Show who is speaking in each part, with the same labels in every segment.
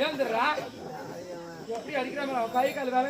Speaker 1: ஏந்துடுறா எப்படி அடிக்கிறாங்க கை கால் வேலை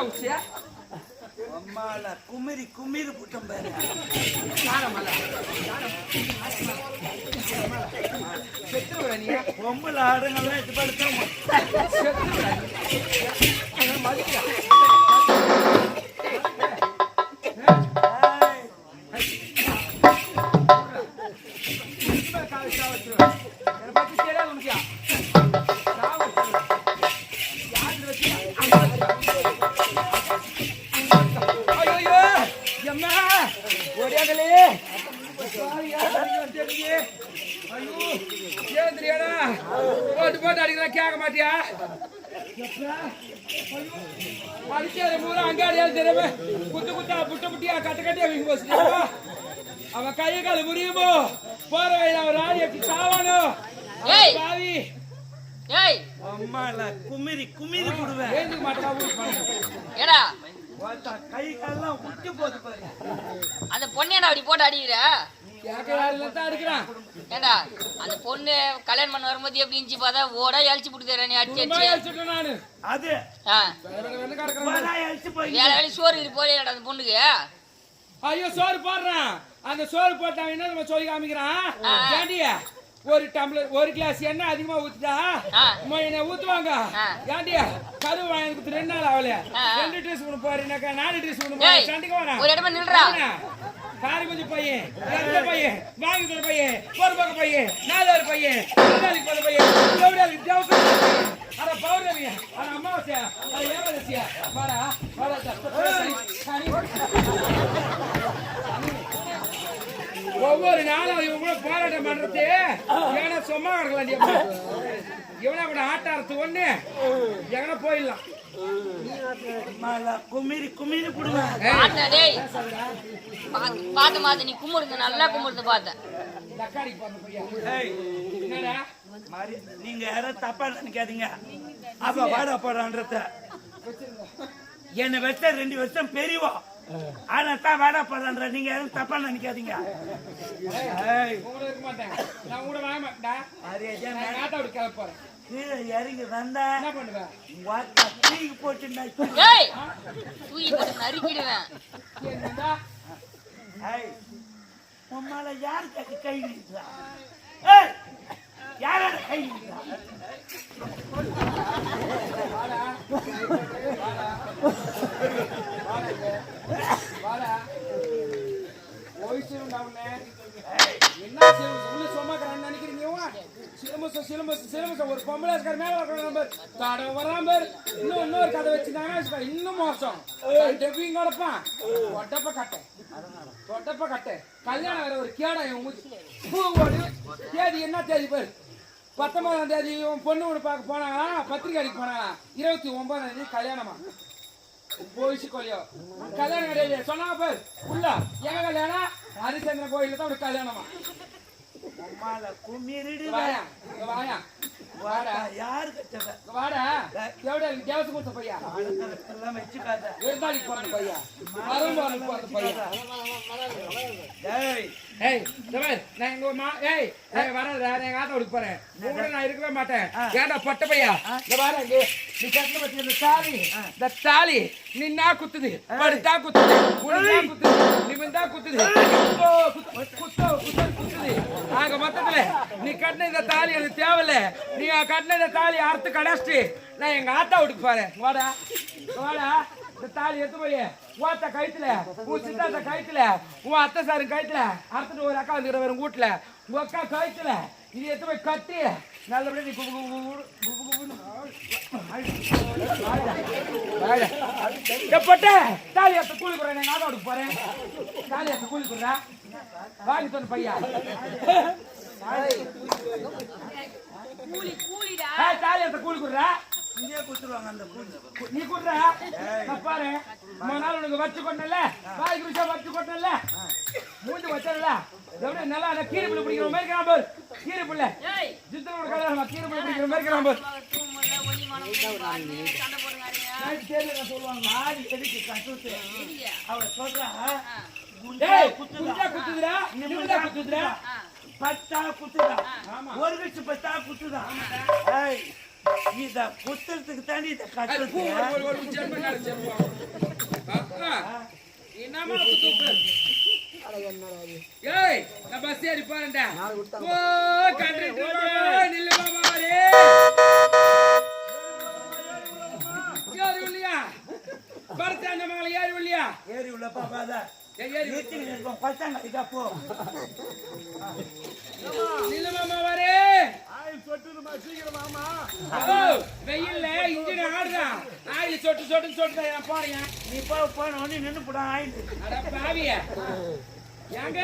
Speaker 1: உச்சியா
Speaker 2: அம்மால குமிரி குமிரி புட்டம் பாரு பொம்பளை ஆடுங்கெல்லாம் இது படுத்த
Speaker 1: போட்டு அடிக்கலாம் கேட்க மாட்டியா அடிச்சது பூரா அங்காடியால் தெரியாம குத்து குத்தா புட்ட புட்டியா கட்ட கட்டியா வீங்க போச்சு அவன் கையை கால முடியுமோ போற வயல அவன் ராணி எப்படி சாவானோ பாவி
Speaker 2: அம்மால குமிரி குமிரி போடுவேன்
Speaker 1: ஏந்துக்க மாட்டா
Speaker 3: ஏடா
Speaker 2: கை கால்லாம் உச்சி போது பாரு
Speaker 3: அந்த பொண்ணேடா அப்படி போட்டு அடிக்கிற
Speaker 1: ஏண்டா
Speaker 3: அந்த பொண்ணு கல்யாணம் பண்ண வரும்போது எப்படி இருந்துச்சு பார்த்தா ஓடா எழுச்சி புடுதற நீ அடிச்சு
Speaker 1: நானு
Speaker 2: அது
Speaker 3: வேலை சோறு இது போறேடா அந்த பொண்ணுக்கு
Speaker 1: ஐயோ சோறு போடுறான் அந்த சோறு போட்டான் என்ன நம்ம சொல்லி காமிக்கிறான் ஏண்டியா ஒரு டம்ளர் ஒரு கிளாஸ் எண்ணெய் அதிகமா ஊத்துட்டா என்ன ஊத்துவாங்க ஏண்டியா கரு வாங்கி 2 நாள் ஆகல 2 ட்ரெஸ் ஒண்ணு போறீனாக்கா 4 ட்ரெஸ் ஒண்ணு போற சண்டைக்கு வரேன்
Speaker 3: ஒரு இடமா நில்றா
Speaker 1: காரி கொஞ்சம் பையன் எந்த பையன் வாங்கி தர பையன் ஒரு பக்கம் பையன் 4 பையன் 4 போற பையன் எவ்வளவு வித்தியாசம் அட பௌர்ணமியா அட அமாவாசையா அட ஏகாதசியா வாடா ஒவ்வொரு நாளும் இவங்க போராட்டம் பண்றது ஏன்னா சும்மா இருக்கலாம் இவனா கூட ஆட்டாரத்து ஒண்ணு எங்கன்னா போயிடலாம்
Speaker 2: குமிரி குமிரி போடுவேன்
Speaker 3: பாத்து மாத்த நீ கும்பிடுங்க நல்லா கும்பிடுது பார்த்தேன்
Speaker 2: நீங்க யாரும் தப்பா நினைக்காதீங்க அப்ப வாடா போடான்றத என்னை வச்ச 2 வருஷம் பெரியவா ஆனா தான் வாடா போடான்ற நீங்க யாரும் தப்பா நினைக்காதீங்க கீழே இறங்கி வந்தா
Speaker 1: என்ன பண்ணுவேன்
Speaker 3: தூக்கி போட்டு நறுக்கிடுவேன்
Speaker 2: உம்மால யாரு கை நீட்டா யாரோட கை நீட்டா
Speaker 1: என்ன சொன்னாக்கிறான்னு நினைக்கிறீங்க ஒரு பொம்பளை மேல வராம இன்னொரு கதை வச்சிருந்தாங்கன்னா இன்னும் மோசம் கிடப்பான் தொட்டப்ப கட்டை கல்யாணம் வேற ஒரு கேடா தேதி என்ன தேதி பேர் 19ஆம் தேதி பொண்ணு வீடு பார்க்க போனாங்களா பத்திரிக்கை அடிக்க போனாங்களா 29ஆம் தேதி கல்யாணமா போயிச்சு கொல்லியோ கல்யாணம் கிடையாது சொன்னாங்க பேர் உள்ள எங்க கல்யாணம் ஹரிச்சந்திரன் கோயில தான் ஒரு கல்யாணமா
Speaker 2: வாயா
Speaker 1: வாடா
Speaker 2: யாரு கட்டவ
Speaker 1: வாடா எவ்வளவு தேவசம் கொடுத்த பையா
Speaker 2: எல்லாம் வச்சுக்காத
Speaker 1: விருந்தாளிக்கு போறது பையா மரம் போறது பையா ஏய் தவர் நான் எங்க வரல எங்க ஆத்த ஓடி போறேன் கூட நான் இருக்கவே மாட்டேன் ஏடா பட்ட பையா இந்த வாடா நீ கட்ட பத்தி இந்த தாலி நின்னா குத்துது படுத்தா குத்துது உனக்கு குத்துது நிமிந்தா குத்துது குத்துது ஆக மொத்தத்துல நீ கட்டின இந்த தாலி எனக்கு தேவையில்ல நீ கட்டின இந்த தாலி அறுத்து கடாச்சிட்டு நான் எங்க ஆத்தா வீட்டுக்கு போறேன் வாடா இந்த தாலி எடுத்து போய் ஓத்த கயித்துல உன் சித்தாத்த கயித்துல உன் அத்தை சாரு கயித்துல அறுத்துட்டு ஒரு அக்கா வந்துக்கிற வரும் வீட்டுல உங்க அக்கா கயித்துல இது எடுத்து போய் கட்டி நல்லபடியா நீ போட்ட தாலி எடுத்து கூலி கொடுறேன் எங்க ஆத்தா வீட்டுக்கு போறேன் தாலி எடுத்து கூலி கொடுறா வாங்கி சொன்ன பையா தாலி எடுத்து கூலி கொடுறா
Speaker 2: இங்கே குத்துருவாங்க அந்த
Speaker 1: நீ குடுற பாரு நாள் உனக்கு வச்சு கொண்டல வாய்க்கு ருசியா வச்சு கொண்டல மூஞ்சி வச்சல எப்படி நல்லா கீரை புள்ள பிடிக்கிற மாதிரி இருக்கிறான் பாரு கீரை புள்ள ஜித்தனோட கல்யாணம் கீரை புள்ள பிடிக்கிற மாதிரி இருக்கிறான் பாரு
Speaker 3: சண்டை போடுங்க
Speaker 2: சொல்லுவாங்க ஆடி எதுக்கு கட்டுத்து அவ சொல்றா
Speaker 1: டேய்
Speaker 2: குத்துதா
Speaker 1: குத்துதுடா நிமிடா குத்துதுடா
Speaker 2: பத்தா குத்துதா ஒரு கட்சி பத்தா குத்துதா ஏய் இத குத்துறதுக்கு தாண்டி இத கட்டுறது
Speaker 1: ஒரு ஜெர்மனால செல்வா என்னமா குத்து ஏய் நான் பஸ் ஏறி போறேன்டா ஓ கண்டக்டர் நில்லு மாமாரே யாரு இல்லையா பர்த்தான மகள யாரு இல்லையா
Speaker 2: ஏறி உள்ள பாப்பாதா
Speaker 1: ஏறி
Speaker 2: ஏத்தி நிற்போம் பத்தாங்க இதா போ
Speaker 1: நில்லு மாமாரே
Speaker 4: ஆயில் சொட்டுமா சீக்கிரம் மாமா
Speaker 1: ஓ வெயில்ல இன்ஜின் ஆடுதா ஆயில் சொட்டு சொட்டுன்னு சொட்டுதா நான் போறேன்
Speaker 2: நீ போன உடனே நின்னு போடா ஆயிட்டு
Speaker 1: அட பாவிய ஏங்க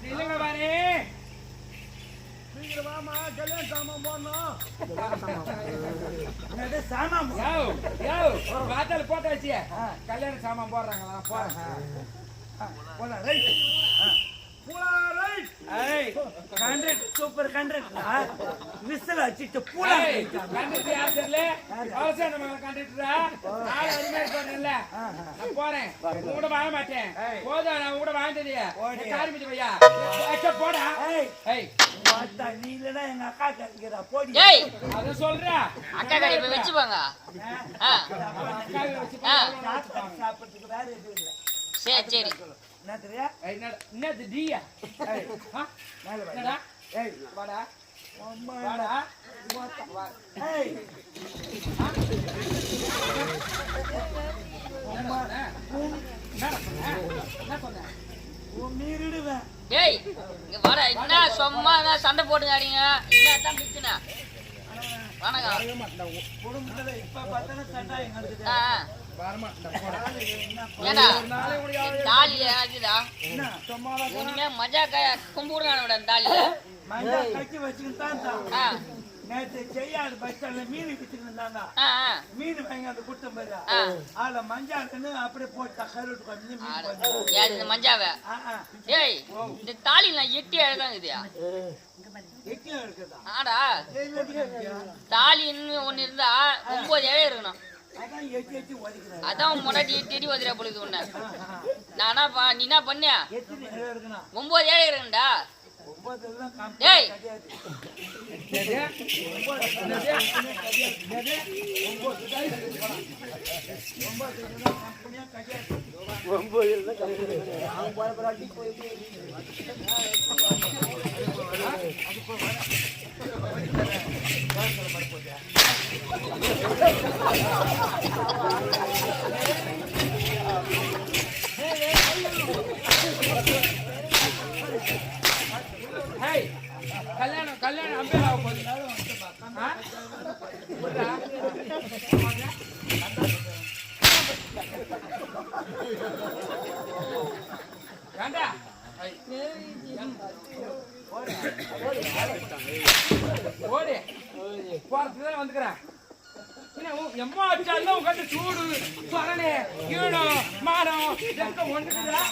Speaker 1: நில்லுங்க பாரு
Speaker 4: சீக்கிரம் மாமா கல்யாண சாமான் போடணும்
Speaker 2: என்னது சாமான்
Speaker 1: யோ வாத்தால போட்டாச்சு கல்யாண சாமான் போடுறாங்களா போறேன்
Speaker 2: போடா ரைட்
Speaker 4: பூலா ரைட்
Speaker 2: ஏய் கண்டக்ட் சூப்பர் கண்டக்ட் விசில் அடிச்சிட்டு பூலா
Speaker 1: கண்டக்டர் யார் தெரியல அவசர நம்ம கண்டக்டரா ஆள் அருமையா இருப்பாங்கல்ல நான் போறேன் உங்க கூட வாங்க மாட்டேன் போதும் நான் உங்க கூட வாழ்ந்தது காரிமிட்டு பையா போடா ஏய்
Speaker 2: வாத்தா நீ இல்லடா எங்க அக்கா கேக்குறா போடி
Speaker 3: ஏய்
Speaker 1: அத சொல்றா
Speaker 3: அக்கா கடை போய் வச்சுப்பாங்க
Speaker 2: சாப்பிடுறதுக்கு வேற எதுவும் இல்ல
Speaker 3: சரி சரி
Speaker 2: என்ன தெரியா
Speaker 1: என்னது டியா
Speaker 2: மேல வா
Speaker 1: என்னடா
Speaker 2: ஏய்
Speaker 1: வாடா
Speaker 2: அம்மா
Speaker 1: வாடா
Speaker 2: ஏய்
Speaker 1: என்ன சொன்ன
Speaker 2: மீறிடுவேன்
Speaker 3: டேய் இங்க வாடா என்ன சும்மா என்ன சண்டை போட்டுக்காதீங்க என்ன தான் பிரச்சனை வணக்கம்
Speaker 2: குடும்பத்துல இப்ப பார்த்தா சண்டை எங்க இருக்குது
Speaker 3: ஏடா தாலியில ஆகுதா
Speaker 2: என்ன சும்மாவா
Speaker 3: உண்மையா மஜா கும்பிடுறானோட தாலியில
Speaker 2: மஞ்சா கட்டி வச்சுக்கிட்டு தான் நேற்று செய்யாடு பஸ் ஸ்டாண்ட்ல மீன் வித்துட்டு இருந்தாங்க மீன் வாங்கி அந்த குடுத்த மாதிரி அதுல மஞ்சாக்குன்னு அப்படியே போட்டா கருட்டு கொஞ்சம் மீன்
Speaker 3: யாரு இந்த மஞ்சாவ ஏய் இந்த தாலியில நான் 8 அழகாங்குதியா
Speaker 2: எக்கியம் இருக்குதா
Speaker 3: ஆடா தாலின்னு ஒண்ணு இருந்தா 9 ஏழை இருக்கணும்
Speaker 2: அதான் எட்டி ஒதுக்கிறாரு
Speaker 3: அதான் முன்னாடி தேடி வதிரா பொழுது ஒண்ணு நானா நீ என்ன பண்ண
Speaker 2: எத்தனை இருக்கணும்
Speaker 3: 9 ஏழை இருக்குண்டா
Speaker 2: 9 எல்லாம்
Speaker 3: டேய்
Speaker 1: கல்யாணம் கல்யாணம் அம்பேர் ஆக போகுது வேண்டா ஓடி போறதுக்கு வந்துக்கிறேன் எம்மா வச்சாலும் உட்காந்து சூடு சொரணே கீழம் மானம் ஒண்ணுக்குதா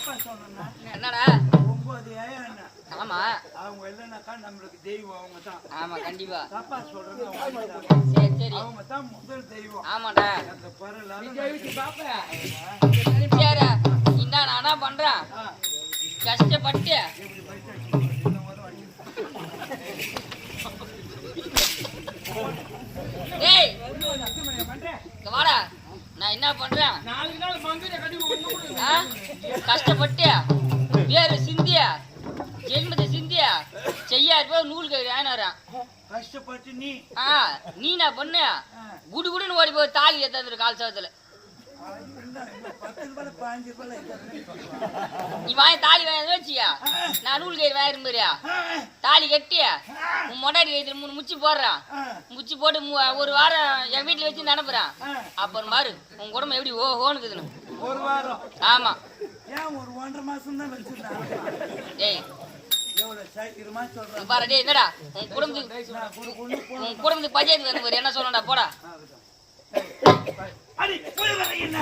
Speaker 3: என்னடா
Speaker 2: 9 ஏன்
Speaker 3: ஆமா
Speaker 2: அவங்க இல்லைனாக்கா நம்மளுக்கு தெய்வம் அவங்க தான்
Speaker 3: ஆமா கண்டிப்பா
Speaker 2: தப்பா சொல்றாங்க
Speaker 3: சரி சரி
Speaker 2: அவங்க தான் முதல் தெய்வம்
Speaker 3: ஆமாடா
Speaker 2: அந்த பரல
Speaker 3: சரி என்ன நானா பண்றேன் கஷ்டப்பட்டு ஏய் இங்க வாடா நான் என்ன பண்றேன்
Speaker 1: 4 நாள் மந்திர கட்டி
Speaker 3: கஷ்டப்பட்டு வேறு சிந்தியா ஜென்மத்தை சிந்தியா செய்யாத நூல் கயிறான்
Speaker 2: கஷ்டப்பட்டு
Speaker 3: நீ நான் பண்ண குடு குடுன்னு ஓடி போய் தாலி ஏத்தாந்து கால் சவத்துல நீ வாங்கி தாலி வாங்கி வச்சியா நான் நூல் கயிறு வாங்கிரும் பாரியா தாலி கட்டியா உன் மொட்டாடி கயிறு 3 முச்சி போடுறான் முச்சி போட்டு ஒரு வாரம் என் வீட்டுல வச்சு நினைப்புறான் அப்புறம் பாரு உன் குடும்பம் எப்படி ஓனுக்குதுன்னு
Speaker 2: ஒரு வாரம்
Speaker 3: ஆமா
Speaker 2: ஏன் ஒரு 1.5 மாசம் தான் வச்சிருந்தாங்க
Speaker 3: டேய்
Speaker 2: எவ்வளவு சீக்கிரமா சொல்றேன்
Speaker 3: பாரு டேய் என்னடா உன் குடும்பத்துக்கு பஞ்சாயத்து வந்து பாரு என்ன சொல்லணும்டா போடா
Speaker 2: அடி போய் வர என்ன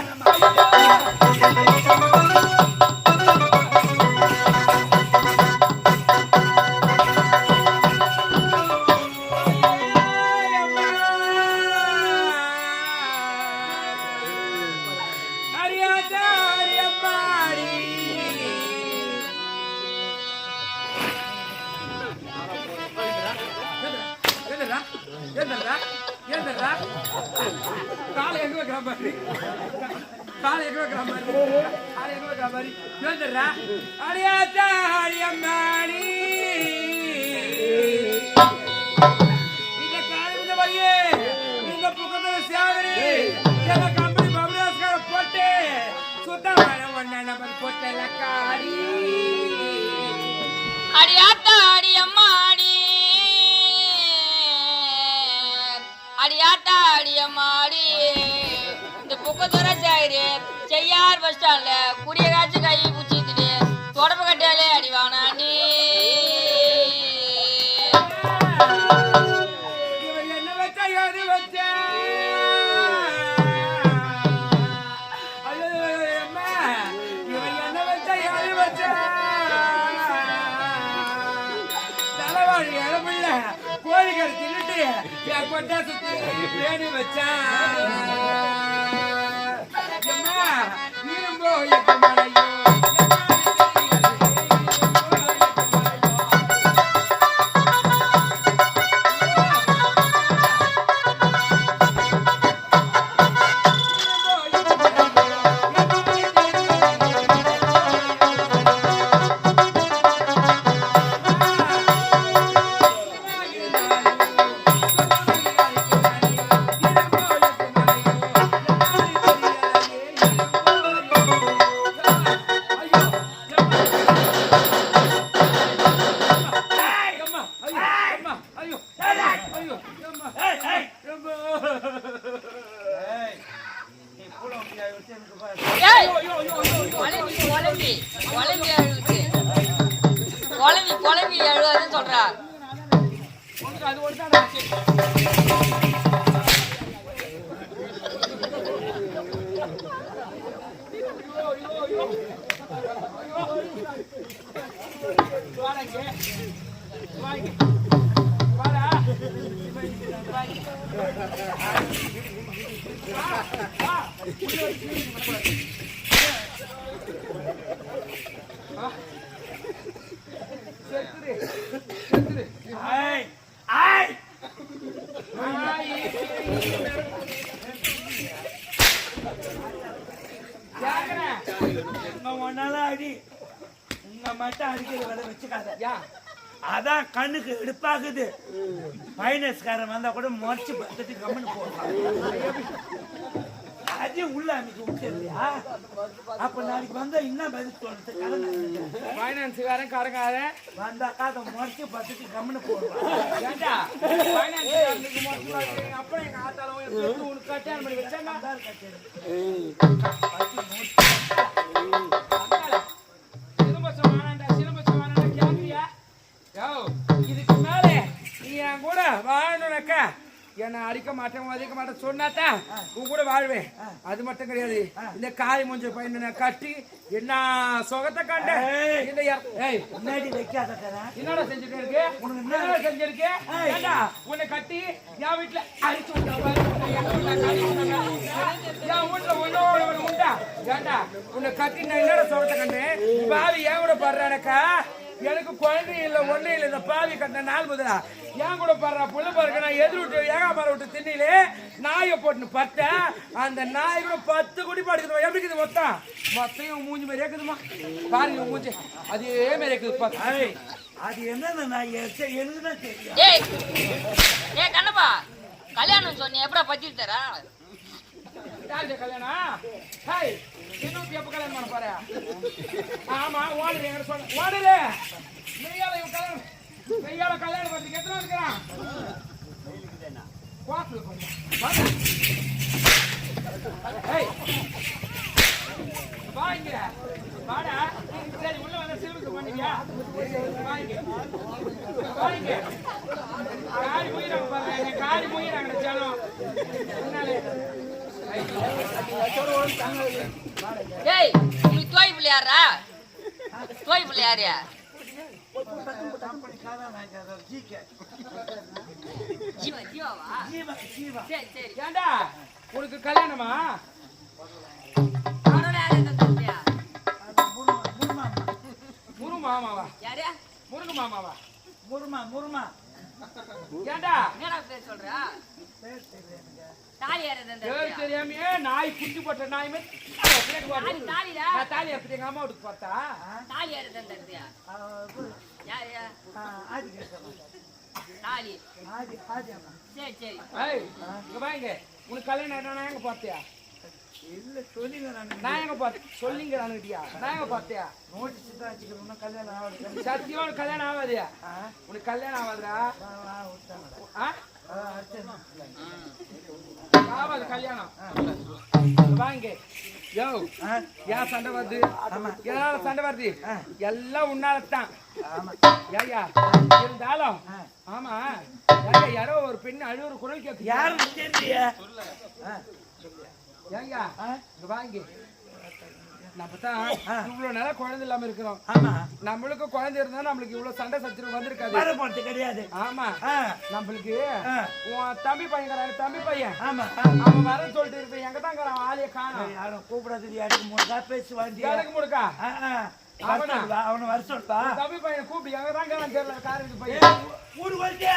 Speaker 1: அடியாத்தா அடியம்மாடி காலை எங்க வைக்கிற மாதிரி காலை எங்க வைக்கிற மாதிரி காலை எங்க வைக்கிற மாதிரி எழுந்துடுறா அடியாத்தா அடியம்மாடி இந்த காலையில வழியே இந்த புக்கத்துல சேவரி எங்க கம்பெனி பப்ளாஸ்கார போட்டு சுத்தமான ஒன்ன நம்பர் போட்டல காரி
Speaker 3: அடியாத்தா அடியம்மாடி அடியாத்தா அடியம்மாடி இந்த புக்கத்துற சாயிரு செய்யார் பஸ் ஸ்டாண்ட்ல குடிய காய்ச்சி கை பிடிச்சிட்டு தொடப்பு கட்டியாலே அடிவானாண்டி
Speaker 1: இவன் என்ன வச்சா எது வச்சா ஐயோ அம்மா இவன் என்ன வச்சா எது வச்சா தலைவாழி இளமில்ல கோழிகள் தின்னுட்டு என் கொட்டா சுத்தி தேடி வச்சான் அம்மா இரும்போ எட்டு மலையோ
Speaker 3: ஏய் குழம்பி குழம்பி குழம்பி அழுவுது குழம்பி குழம்பி அழுவாதுன்னு சொல்றா
Speaker 1: அது ஒருதான்
Speaker 2: ஒன்னால அடி உங்க மட்டும் அடிக்கிற வேலை வச்சுக்காத அதான் கண்ணுக்கு எடுப்பாகுது பைனஸ்காரன் வந்தா கூட முறைச்சு பத்துட்டு கம்முன்னு போடுறான் அதையும் உள்ள அன்னைக்கு விட்டுறியா அப்ப நாளைக்கு வந்தா இன்னும் பதில் தோணுது கடன்
Speaker 1: ஃபைனான்ஸுக்காரன் காரங்காரன்
Speaker 2: வந்தாக்கா அதை முறைச்சு பத்துட்டு கம்முன்னு போடுறான்
Speaker 1: ஏண்டா அப்புறம் எங்க ஆத்தாலும் உனக்கு கட்டியான் பண்ணி வச்சாங்க சிலம்பசம் வேணாண்டா சிலம்பசம் வேணாண்டா கேட்குறியா யோ இதுக்கு மேலே நீ என் கூட வாழணும்னாக்கா என்ன அடிக்க மாட்டேன் மதிக்க மாட்டேன் சொன்னாத்தா உன் கூட வாழ்வேன் அது மட்டும் கிடையாது இந்த காய் மூஞ்ச பையனை கட்டி என்ன சொகத்தை கண்ட இந்த
Speaker 2: முன்னாடி வைக்காத
Speaker 1: என்னடா செஞ்சுட்டு இருக்கு உனக்கு என்ன செஞ்சிருக்கு ஏண்டா உன்னை கட்டி என் வீட்டுல அடிச்சு விட்டா என் வீட்டுல ஒன்னோட ஒண்ணு உண்டா ஏண்டா உன்னை கட்டி நான் என்னடா சொகத்தை கண்டேன் பாவி ஏன் கூட பாடுறானக்கா எனக்கு குழந்தை இல்லை ஒன்றும் இல்லை இந்த பாவி கட்டின நாள் முதலா ஏன் கூட பாடுறா புள்ள பாருக்க நான் எதிர் விட்டு ஏகாமரம் விட்டு திண்ணிலே நாயை போட்டுன்னு பார்த்தேன் அந்த நாய் கூட 10 குடி பாடுக்குதுமா எப்படி இருக்குது மொத்தம் மொத்தம் மூஞ்சி மாதிரி இருக்குதுமா பாருங்க மூஞ்சி அதே மாதிரி இருக்குது பார்த்தா
Speaker 2: அது என்னன்னு நான் எனக்கு தான் தெரியும்
Speaker 3: ஏய் கண்ணப்பா கல்யாணம் சொன்னி எப்படா பத்தி தரா
Speaker 1: யாரு கல்யாணம் ஹாய் இன்னும் எப்ப கல்யாணம் பண்ண போற ஆமா ஓடுற எங்க சொல்ல ஓடுற மெய்யால இவன் கல்யாணம் மெய்யால கல்யாணம் பண்ணி எத்தனை இருக்கிறான் குவாத்துல கொஞ்சம் ஏய் வாங்க வாடா சரி உள்ள வந்த சிலுக்கு பண்ணியா வாங்க வாங்க காரி முயிராங்க பாருங்க காரி முயிராங்க ஜனம் என்னாலே
Speaker 3: ஏய் நீ தோய் பிள்ளையாரா தோய் பிள்ளையாரியா ஜீவா ஜீவாவா சரி சரி
Speaker 1: ஏண்டா உனக்கு கல்யாணமா
Speaker 3: அவனோட
Speaker 1: மாமாவா
Speaker 3: யாரு
Speaker 1: முருகு மாமாவா
Speaker 2: முருமா
Speaker 1: ஏண்டா
Speaker 3: என்னடா பேர் சொல்றா தாலி யாரு
Speaker 1: பேர் தெரியாமையே நாய் குட்டி போட்ட நாய் மாதிரி
Speaker 3: தாலிடா
Speaker 1: நான் தாலி எப்படி எங்க அம்மா வீட்டுக்கு பார்த்தா
Speaker 3: தாலி யாரு தந்தறியா யாரு தாலி சரி சரி
Speaker 1: ஏய் இங்க வாங்க உனக்கு கல்யாணம் ஆயிட்டா நான் எங்க பார்த்தியா
Speaker 2: இல்ல சொல்லிங்க
Speaker 1: நான் எங்க பார்த்தேன் சொல்லிங்க நானுட்டியா நான் எங்க பார்த்தியா
Speaker 2: நோட்டீஸ் தான் வச்சுக்கிறோம் கல்யாணம் ஆகுது
Speaker 1: சத்தியம் உனக்கு கல்யாணம் ஆகாதியா உனக்கு கல்யாணம் ஆகாதுடா ஆகாது கல்யாணம் வாங்க யோ ஏன் சண்டை வருது எதனால சண்டை வருது எல்லாம் உன்னாலத்தான் ஏயா இருந்தாலும் ஆமா யாரோ ஒரு பெண் அழுவுற குரல் கேட்கு
Speaker 2: யாரும் தெரியலையே
Speaker 1: ஏங்க இங்க வாங்க நம்ம தான் இவ்வளவு நேரம் குழந்தை இல்லாம இருக்கிறோம்
Speaker 2: ஆமா
Speaker 1: நம்மளுக்கு குழந்தை இருந்தா நம்மளுக்கு இவ்வளவு சண்டை சச்சரவு வந்திருக்காது
Speaker 2: வர போறது கிடையாது
Speaker 1: ஆமா நம்மளுக்கு உன் தம்பி பையன் தம்பி பையன்
Speaker 2: ஆமா
Speaker 1: அவன் வர சொல்லிட்டு இருப்பேன் எங்க தான் ஆளைய காணும்
Speaker 2: யாரும் கூப்பிடாது எடுக்க முடியா பேசி வாந்தி
Speaker 1: எனக்கு முடுக்கா
Speaker 2: அவனை வர சொல்லுப்பா
Speaker 1: தம்பி பையனை கூப்பிட்டு எங்க தான் தெரியல காருக்கு பையன்
Speaker 2: ஊருக்கு வந்து